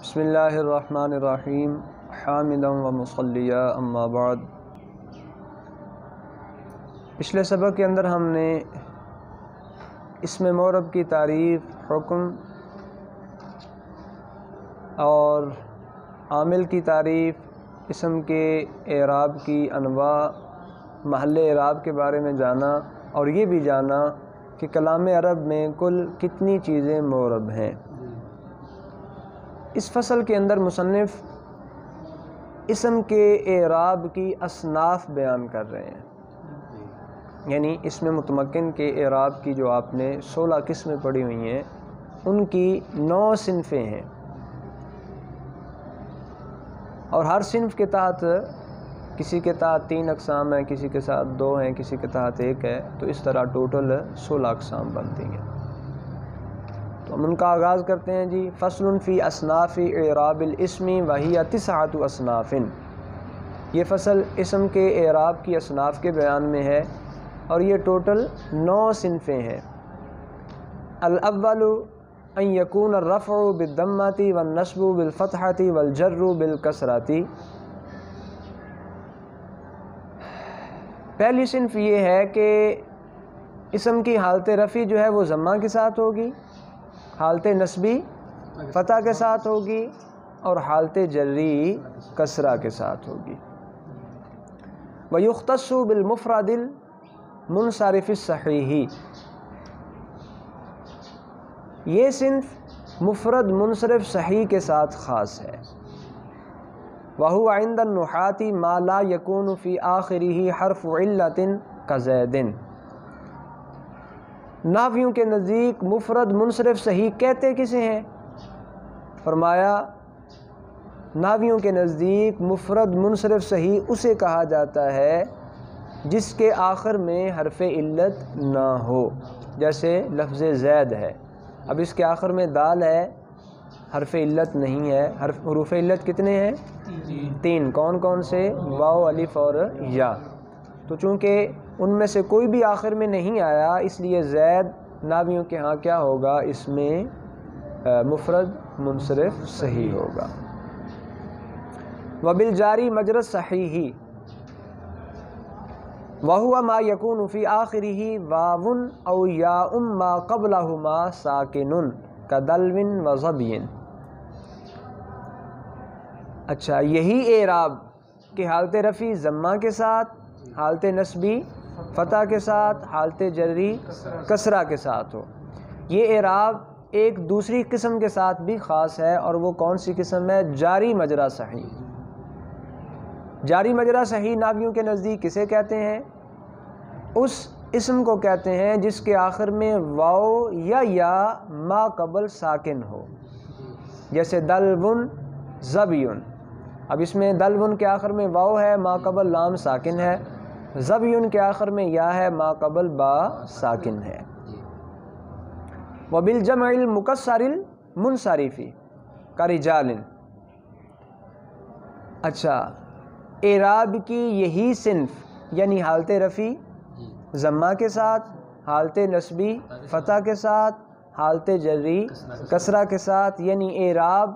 بسم اللہ الرحمن الرحیم حامدا و مصلیہ اما بعد۔ پچھلے سبق کے اندر ہم نے اسم معرب کی تعریف، حکم اور عامل کی تعریف، اسم کے اعراب کی انواع، محل اعراب کے بارے میں جانا اور یہ بھی جانا کہ کلام عرب میں کل کتنی چیزیں معرب ہیں۔ اس فصل کے اندر مصنف اسم کے اعراب کی اصناف بیان کر رہے ہیں، یعنی اسم متمکن کے اعراب کی جو آپ نے 16 قسمیں پڑھی ہوئی ہیں ان کی 9 صنفیں ہیں، اور ہر صنف کے تحت کسی کے تحت 3 اقسام ہیں، کسی کے ساتھ 2 ہیں، کسی کے تحت 1 ہے، تو اس طرح ٹوٹل 16 اقسام بنتی ہیں۔ تو ہم ان کا آغاز کرتے ہیں جی۔ فصل فی اصناف اعراب الاسم وہی 9 اصناف۔ یہ فصل اسم کے اعراب کی اصناف کے بیان میں ہے اور یہ ٹوٹل 9 صنفیں ہیں۔ الاول ان یکون الرفع بالضمۃ والنصب بالفتحۃ والجر بالکسرۃ۔ پہلی صنف یہ ہے کہ اسم کی حالت رفع جو ہے وہ ضمہ کے ساتھ ہوگی، حالت نصبی فتح کے ساتھ ہوگی اور حالت جری کسرہ کے ساتھ ہوگی۔ وَيُخْتَصُّ بِالْمُفْرَدِ الْمُنْصَرِفِ الصَّحِيحِ۔ یہ صنف مفرد منصرف صحیح کے ساتھ خاص ہے۔ وَهُوَ عِنْدَ النُّحَاةِ مَا لَا يَكُونُ فِي آخِرِهِ حرف عِلَّةٍ كَزَيْدٍ۔ نحویوں کے نزدیک مفرد منصرف صحیح کہتے کسے ہیں؟ فرمایا نحویوں کے نزدیک مفرد منصرف صحیح اسے کہا جاتا ہے جس کے آخر میں حرف علت نہ ہو، جیسے لفظ زید ہے، اب اس کے آخر میں دال ہے، حرف علت نہیں ہے۔ حروف علت کتنے ہیں؟ 3۔ کون کون سے؟ واو، الف اور یا۔ تو چونکہ ان میں سے کوئی بھی آخر میں نہیں آیا، اس لیے زید نحویوں کے ہاں کیا ہوگا؟ اس میں مفرد منصرف صحیح ہوگا۔ وبالجاری مجرى الصحیح وهو ما يكون في آخره واو او یاء ما قبلهما ساکن كدلو وظبی۔ اچھا، یہی اعراب کہ حالت رفع ضمہ کے ساتھ، حالت نصبی فتح کے ساتھ، حالت جری کسرہ کے ساتھ ہو، یہ اعراب ایک دوسری قسم کے ساتھ بھی خاص ہے، اور وہ کون سی قسم ہے؟ جاری مجرا صحیح۔ جاری مجرا صحیح نحویوں کے نزدیک کسے کہتے ہیں؟ اس اسم کو کہتے ہیں جس کے آخر میں واو یا ما قبل ساکن ہو، جیسے دلون زبیون۔ اب اس میں دلون کے آخر میں واو ہے، ما قبل لام ساکن ہے، زبیون کے آخر میں یا ہے، ما قبل با ساکن ہے۔ وبالجمع المکسر المنصرف کرجال۔ اچھا، اعراب کی یہی صنف یعنی حالت رفع ضمہ کے ساتھ، حالت نصبی فتح کے ساتھ، حالت جری کسرہ کے ساتھ، یعنی اعراب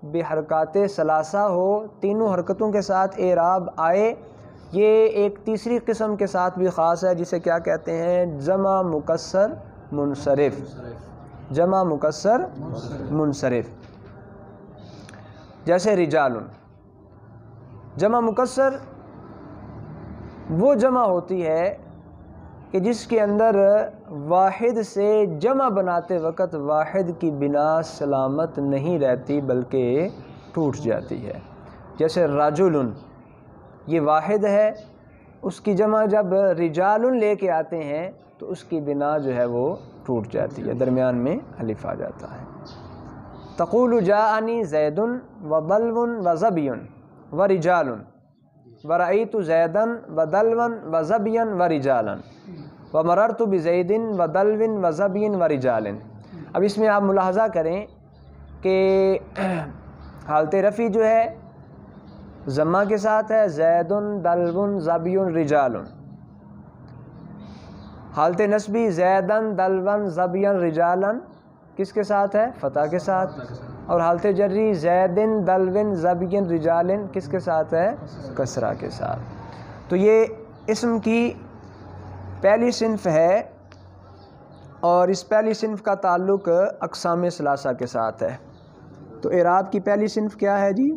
بحرکات ثلاثہ ہو، تینوں حرکتوں کے ساتھ اعراب آئے، یہ ایک تیسری قسم کے ساتھ بھی خاص ہے جسے کیا کہتے ہیں؟ جمع مکسر منصرف۔ جمع مکسر منصرف، جیسے رجال۔ جمع مکسر وہ جمع ہوتی ہے کہ جس کے اندر واحد سے جمع بناتے وقت واحد کی بنا سلامت نہیں رہتی بلکہ ٹوٹ جاتی ہے، جیسے رجل، یہ واحد ہے، اس کی جمع جب رجال لے کے آتے ہیں تو اس کی بنا جو ہے وہ ٹوٹ جاتی ہے، درمیان میں الف آ جاتا ہے۔ تقول جاءنی زید وضلو وظبی ورجال ورأیت زیدا ودلوا وظبیا ورجالا ومررت بزید ودلو وظبی ورجال۔ اب اس میں آپ ملاحظہ کریں کہ حالت رفع جو ہے ضمہ کے ساتھ ہے، زید دلو ظبی رجال۔ حالت نصبی زیدن دلون ظبیا رجالا کس کے ساتھ ہے؟ فتح کے ساتھ۔ اور حالت جری زیدن دلون زبین رجالن کس کے ساتھ ہے؟ کسرہ کے ساتھ. تو یہ اسم کی پہلی صنف ہے اور اس پہلی صنف کا تعلق اقسام ثلاثہ کے ساتھ ہے. تو اعراب کی پہلی صنف کیا ہے جی؟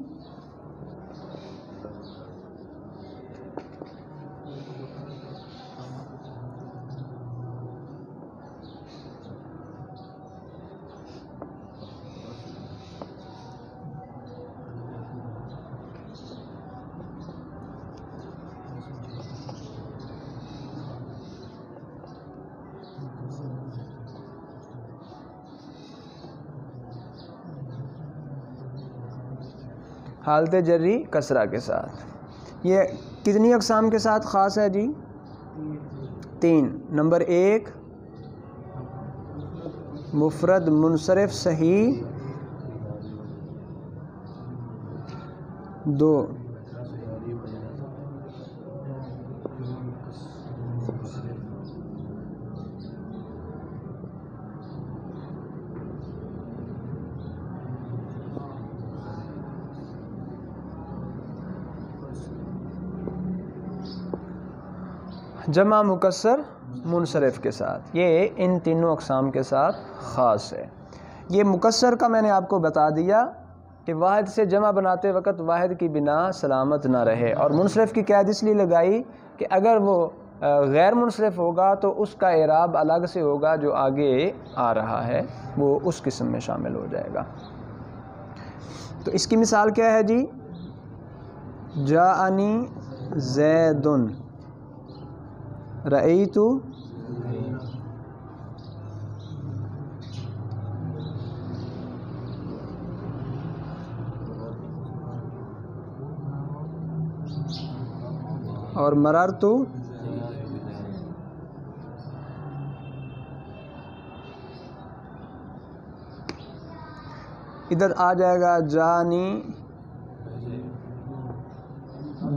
حالت جری کسرہ کے ساتھ. یہ کتنی اقسام کے ساتھ خاص ہے جی؟ 3. نمبر 1 مفرد منصرف صحیح. 2 جمع مکسر منصرف کے ساتھ. یہ ان تینوں اقسام کے ساتھ خاص ہے. یہ مکسر کا میں نے آپ کو بتا دیا کہ واحد سے جمع بناتے وقت واحد کی بنا سلامت نہ رہے, اور منصرف کی قید اس لیے لگائی کہ اگر وہ غیر منصرف ہوگا تو اس کا اعراب الگ سے ہوگا, جو آگے آ رہا ہے وہ اس قسم میں شامل ہو جائے گا. تو اس کی مثال کیا ہے جی؟ جاءنی زیدن رأیت اور مررت. ادھر آ جائے گا جانی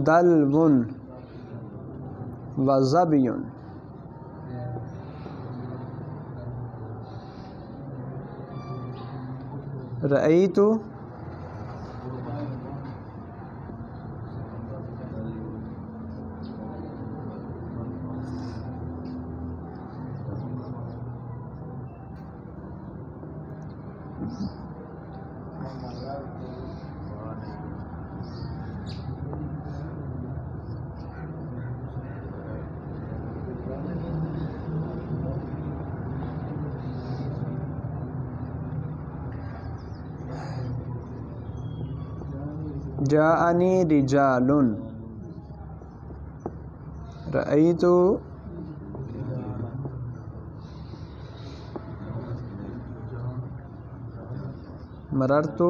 دلون وزبیون. رأیت جاءنی رجال رأیت مررت.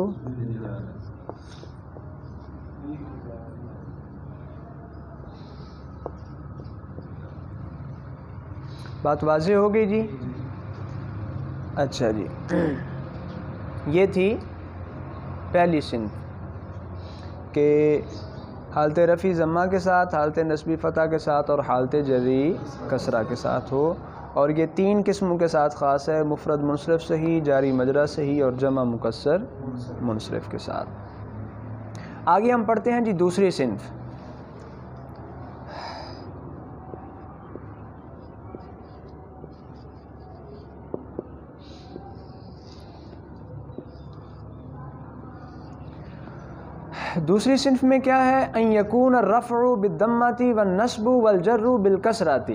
بات واضح ہو گئی جی؟ اچھا جی, یہ تھی پہلی صنف کہ حالت رفع ضمہ کے ساتھ, حالت نصبی فتح کے ساتھ اور حالت جری کسرہ کے ساتھ ہو, اور یہ 3 قسموں کے ساتھ خاص ہے, مفرد منصرف صحیح, جاری مجرا صحیح اور جمع مکسر منصرف کے ساتھ. آگے ہم پڑھتے ہیں جی دوسری صنف. دوسری صنف میں کیا ہے؟ ان یکون الرفع بالضمۃ والنصب والجر بالکسرۃ.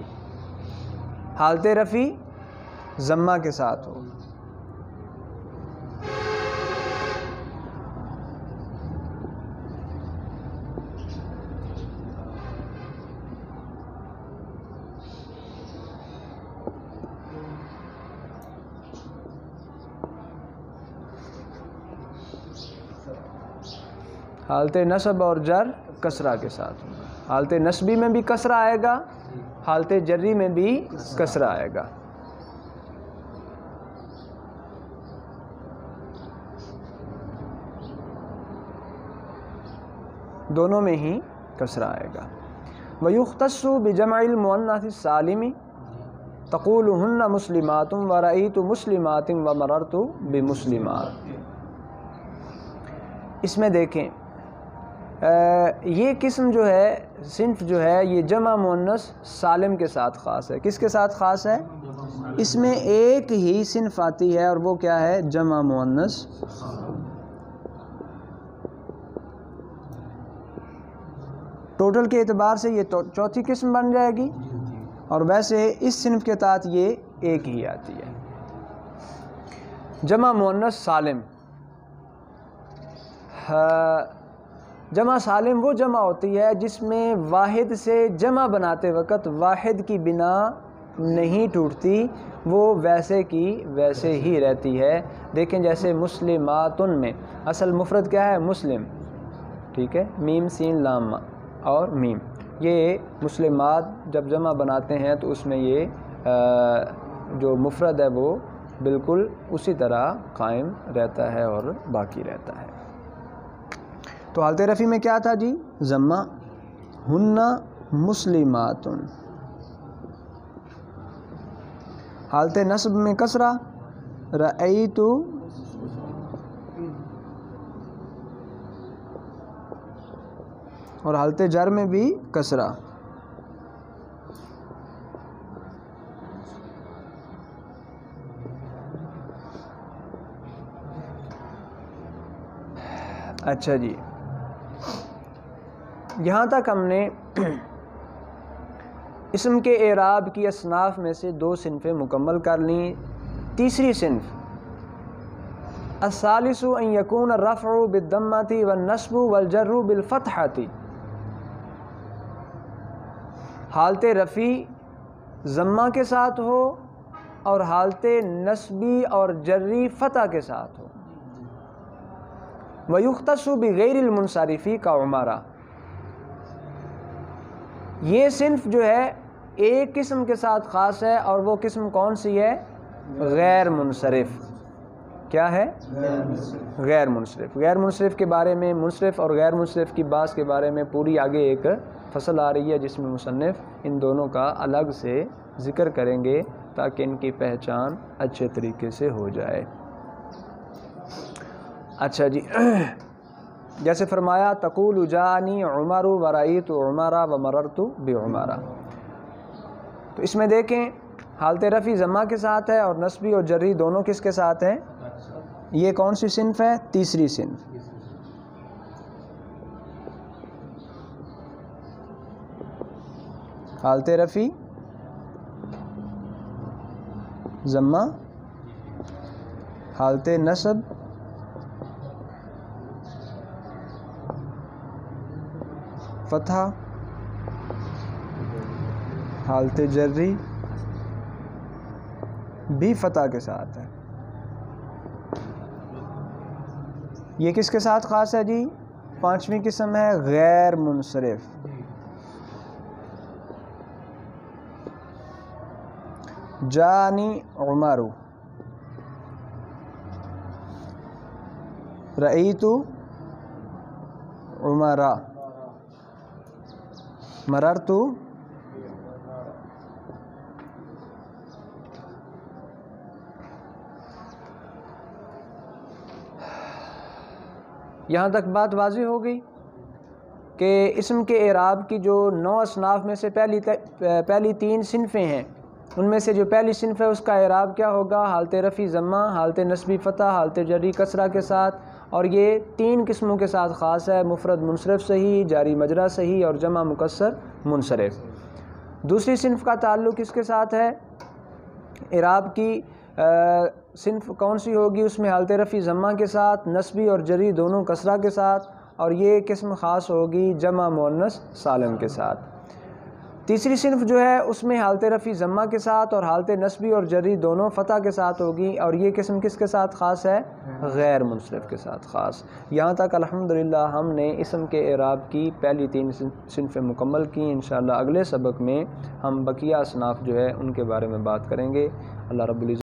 حالت رفع ضمہ کے ساتھ ہو, حالت نصب اور جر کسرہ کے ساتھ ہوگا. حالت نصبی میں بھی کسرہ آئے گا, حالت جری میں بھی کسرہ آئے گا. دونوں میں ہی کسرہ آئے گا. وَيُخْتَصُّ بِجَمْعِ الْمُؤَنَّثِ السَّالِمِ تَقُولُ هُنَّ مُسْلِمَاتٌ وَرَأَيْتُ مُسْلِمَاتٍ وَمَرَرْتُ بِمُسْلِمَاتٍ. اس میں دیکھیں یہ قسم جو ہے، صنف جو ہے، یہ جمع مؤنث سالم کے ساتھ خاص ہے۔ کس کے ساتھ خاص ہے؟ اس میں ایک ہی صنف آتی ہے اور وہ کیا ہے؟ جمع مؤنث۔ ٹوٹل کے اعتبار سے یہ چوتھی قسم بن جائے گی، اور ویسے اس صنف کے تحت یہ ایک ہی آتی ہے، جمع مؤنث سالم۔ جمع سالم وہ جمع ہوتی ہے جس میں واحد سے جمع بناتے وقت واحد کی بنا نہیں ٹوٹتی، وہ ویسے کی ویسے ہی رہتی ہے۔ دیکھیں جیسے مسلماتن میں اصل مفرد کیا ہے؟ مسلم، ٹھیک ہے، میم سین لام اور میم، یہ مسلمات جب جمع بناتے ہیں تو اس میں یہ جو مفرد ہے وہ بالکل اسی طرح قائم رہتا ہے اور باقی رہتا ہے۔ تو حالت رفع میں کیا تھا جی؟ ضمہ، ہن مسلمات۔ حالت نصب میں کسرہ، رأیت، اور حالت جر میں بھی کسرہ۔ اچھا جی، یہاں تک ہم نے اسم کے اعراب کی اصناف میں سے 2 صنفیں مکمل کر لیں۔ تیسری صنف، الثالث ان یکون الرفع بالضمۃ والنصب والجر بالفتحۃ، حالت رفع ضمہ کے ساتھ ہو اور حالت نصبی اور جری فتح کے ساتھ ہو۔ وَيُخْتَصُ بِغَيْرِ الْمُنْصَرِفِ كَعُمَرَ، یہ صنف جو ہے ایک قسم کے ساتھ خاص ہے، اور وہ قسم کون سی ہے؟ غیر منصرف۔ کیا ہے؟ غیر منصرف۔ غیر منصرف کے بارے میں، منصرف اور غیر منصرف کی بعض کے بارے میں پوری آگے ایک فصل آ رہی ہے جس میں مصنف ان دونوں کا الگ سے ذکر کریں گے تاکہ ان کی پہچان اچھے طریقے سے ہو جائے۔ اچھا جی، جیسے فرمایا تقول جانی عمر ورأیت عمر ومررت بعمر، تو اس میں دیکھیں حالت رفع ضمہ کے ساتھ ہے اور نصبی اور جری دونوں کس کے ساتھ ہیں؟ یہ کون سی صنف ہے؟ تیسری صنف۔ حالت رفع ضمہ، حالت نصب فتحہ، حالت جری بھی فتح کے ساتھ ہے۔ یہ کس کے ساتھ خاص ہے جی؟ 5ویں قسم ہے غیر منصرف۔ جانی عمر، رأیت عمر، مررت یہاں تک بات واضح ہو گئی کہ اسم کے اعراب کی جو 9 اصناف میں سے پہلی 3 صنفیں ہیں، ان میں سے جو پہلی صنف ہے اس کا اعراب کیا ہوگا؟ حالت رفع ضمہ، حالت نصبی فتح، حالت جری کسرہ کے ساتھ، اور یہ 3 قسموں کے ساتھ خاص ہے، مفرد منصرف صحیح، جاری مجرا صحیح اور جمع مکسر منصرف۔ دوسری صنف کا تعلق اس کے ساتھ ہے، اعراب کی صنف کون سی ہوگی؟ اس میں حالت رفع ضمہ کے ساتھ، نصبی اور جری دونوں کسرہ کے ساتھ، اور یہ قسم خاص ہوگی جمع مؤنث سالم کے ساتھ۔ تیسری صنف جو ہے اس میں حالت رفع ضمہ کے ساتھ اور حالت نصبی اور جری دونوں فتح کے ساتھ ہوگی، اور یہ قسم کس کے ساتھ خاص ہے؟ غیر منصرف کے ساتھ خاص۔ یہاں تک الحمدللہ ہم نے اسم کے اعراب کی پہلی 3 صنفیں مکمل کی۔ انشاءاللہ اگلے سبق میں ہم بقیہ اصناف جو ہے ان کے بارے میں بات کریں گے۔ اللہ رب العزت